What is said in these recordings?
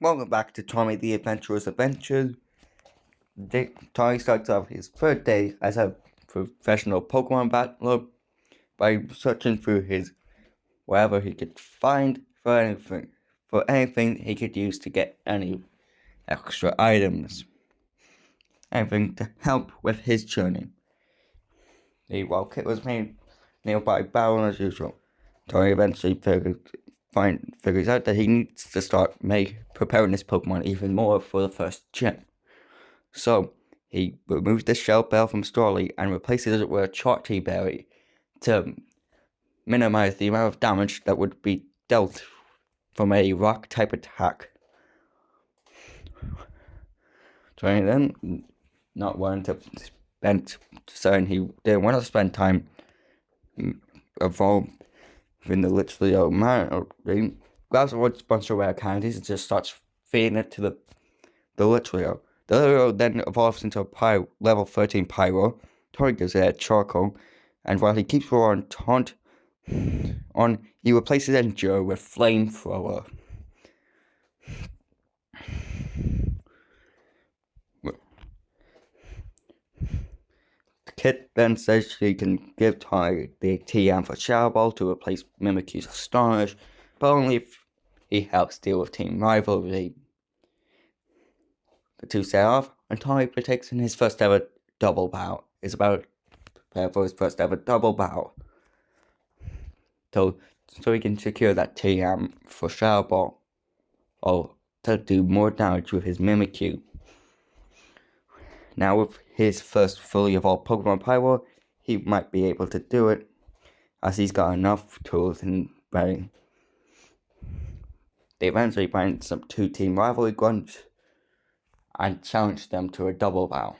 Welcome back to Tommy the Adventurer's Adventures. Tommy starts off his third day as a professional Pokemon battler by searching through his wherever he could find for anything he could use to get any extra items. Anything to help with his journey. The wild kit was made nearby battle as usual. Tommy eventually figures out that he needs to start preparing his Pokemon even more for the first gym. So he removes the shell bell from Starly and replaces it with a Chachi berry to minimize the amount of damage that would be dealt from a rock type attack. So then, not wanting to saying he didn't want to spend time evolving the Litleo man, he grabs a bunch of rare candies and just starts feeding it to the Litleo. The Litleo then evolves into a level 13 Pyro. Tori gives it a Charcoal, and while he keeps roaring taunt on, he replaces Endure with Flamethrower. Kit then says she can give Tori the TM for Shower Ball to replace Mimikyu's Astonish, but only if he helps deal with team rivalry. The two set off, and Tori partakes in his first ever double bout. It's about to prepare for his first ever double bout. So he can secure that TM for Shower Ball, or to do more damage with his Mimikyu. Now with his first fully evolved Pokemon Pyro, he might be able to do it, as he's got enough tools in batting. They eventually find some 2 team rivalry grunts and challenge them to a double bout.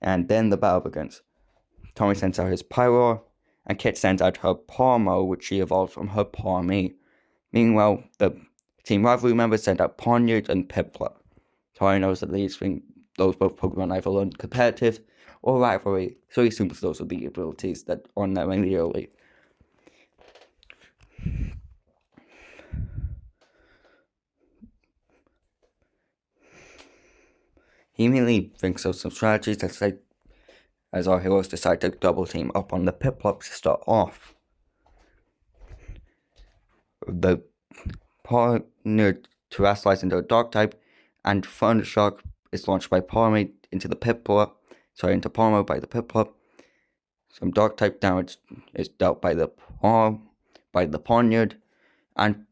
And then the battle begins. Tommy sends out his Pyro, and Kit sends out her Pawmo, which she evolved from her Pawmi. Meanwhile, the team rivalry members send out Pawniard and Piplup. Tommy knows that those both Pokemon either learn competitive or rivalry, so he assumes those are the abilities that are on them immediately. He immediately thinks of some strategies as our heroes decide to double team up on the Piplup to start off. The Pawniard terrestrializes into a Dark type, and Thundershock is launched by Pawmi into Pawmo by the Piplup. Some Dark type damage is dealt by the Pawniard, and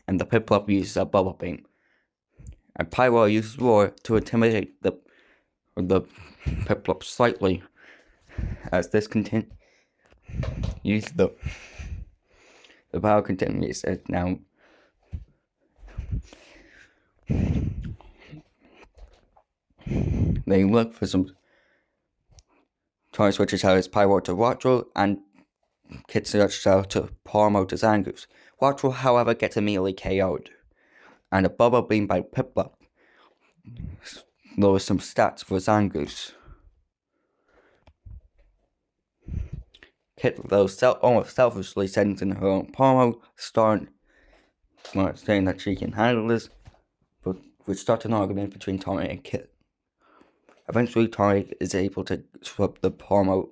the Piplup uses a Bubble Beam. And Pyro uses Roar to intimidate the Piplup slightly. As this the battle continues. And now they look for some. Tori switches out his Pyro to Wattrel, and Kit switches out to Pawmo to Zangoose. Wattrel, however, gets immediately KO'd, and a Bubble Beam by Piplup lowers some stats for Zangoose. Kit, though, almost selfishly sends in her own Pawmo, saying that she can handle this, but we start an argument between Tommy and Kit. Eventually, Tommy is able to swap the Pawmo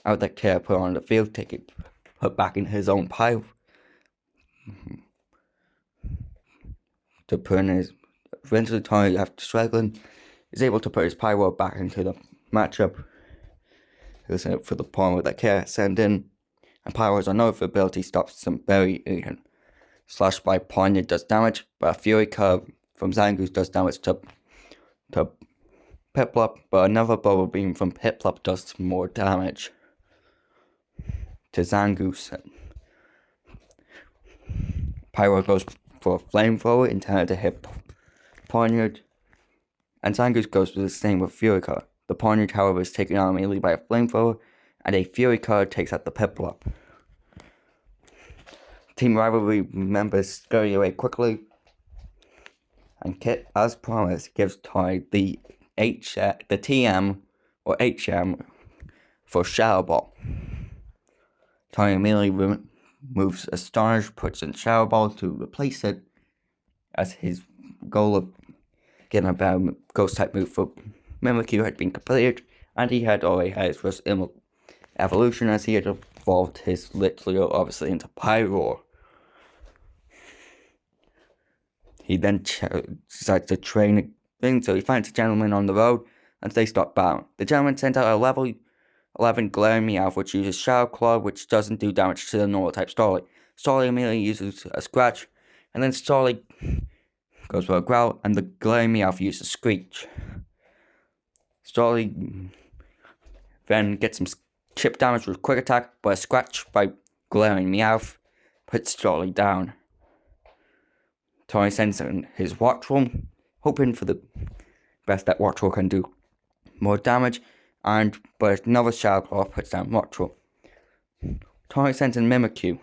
out that Kit put on the field ticket, put back in his own pile. To put in his. Eventually, Tommy, after struggling, is able to put his Pyro back into the matchup. He was for the Pawmo that Kit sent in, and Pyro's another ability stops some berry eating. Slash by Pawniard does damage, but a Fury Curve from Zangoose does damage to Piplup, but another Bubble Beam from Piplup does more damage to Zangoose. Pyro goes for a Flamethrower intended to hit Pawniard, and Zangoose goes for the same with Fury Curve. The Pawniard, however, is taken out immediately by a Flamethrower, and a Fury Curve takes out the Piplup. Team rivalry members scurry away quickly, and Kit, as promised, gives Tori the TM or HM for Shower Ball. Tommy immediately removes Astonish, puts in Shadow Ball to replace it, as his goal of getting a better ghost type move for Mimikyu had been completed, and he had already had his first evolution, as he had evolved his Litleo obviously into Pyroar. He then decides to train a thing, so he finds a gentleman on the road, and they start battling. The gentleman sends out a level 11 Glaring Meowth, which uses Shadow Claw, which doesn't do damage to the normal type Starly. Starly immediately uses a Scratch, and then Starly goes for a Growl, and the Glaring Meowth uses Screech. Starly then gets some chip damage with Quick Attack, but a Scratch by Glaring Meowth puts Starly down. Tommy sends in his Watchroom, hoping for the best that Watchroom can do more damage, but another Shadow Claw puts down Watchroom. Tommy sends in Mimikyu,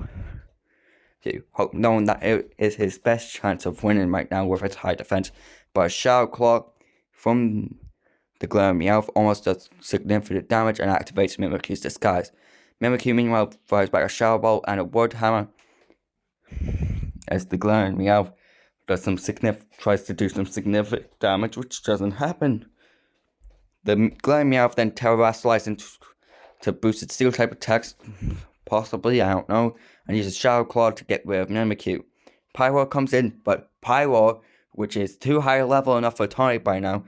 knowing that it is his best chance of winning right now with its high defense, but a Shadow Claw from the Glaring Meowth almost does significant damage and activates Mimikyu's disguise. Mimikyu meanwhile fires back a Shadow Ball and a Wood Hammer, as the Glaring Meowth tries to do some significant damage, which doesn't happen. The Glaring Meowth then terrestrializes to boost its Steel type attacks, possibly, I don't know, and uses Shadow Claw to get rid of Mimikyu. Pyroar comes in, but Pyroar, which is too high a level enough for Tommy by now,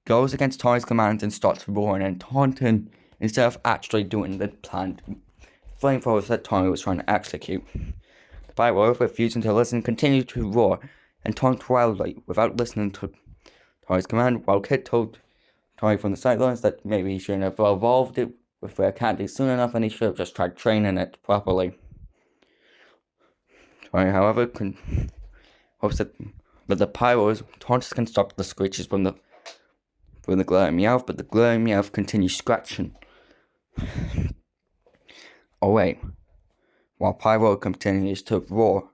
goes against Tommy's commands and starts roaring and taunting instead of actually doing the planned flamethrowers that Tommy was trying to execute. Pyroar, refusing to listen, continues to roar and taunt wildly without listening to Tommy's command, while Kid told Tommy from the sidelines that maybe he shouldn't have evolved it with Rare Candy soon enough, and he should have just tried training it properly. Tommy, however, hopes that the Pyroar's taunts can stop the screeches from the Glaring Meowth, but the Glaring Meowth continues scratching away, while Pyroar continues to roar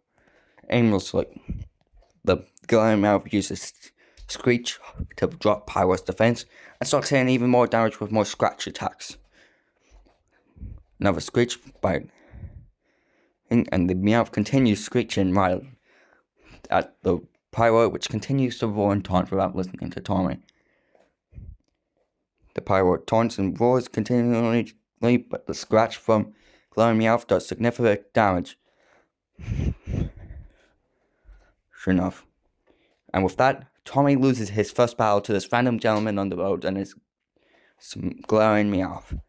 aimlessly. The Glaring Meowth uses Screech to drop Pyroar's defense and starts hitting even more damage with more scratch attacks. Another Screech bite, and the Meowth continues screeching while at the Pyroar, which continues to roar and taunt without listening to Tommy. The Pyroar taunts and roars continually, but the scratch from Glaring Meowth does significant damage. Sure enough. And with that, Tommy loses his first battle to this random gentleman on the road and his Glaring Meowth.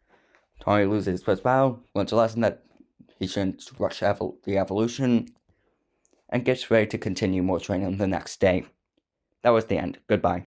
Tommy loses his first battle, learns a lesson that he shouldn't rush the evolution, and gets ready to continue more training the next day. That was the end. Goodbye.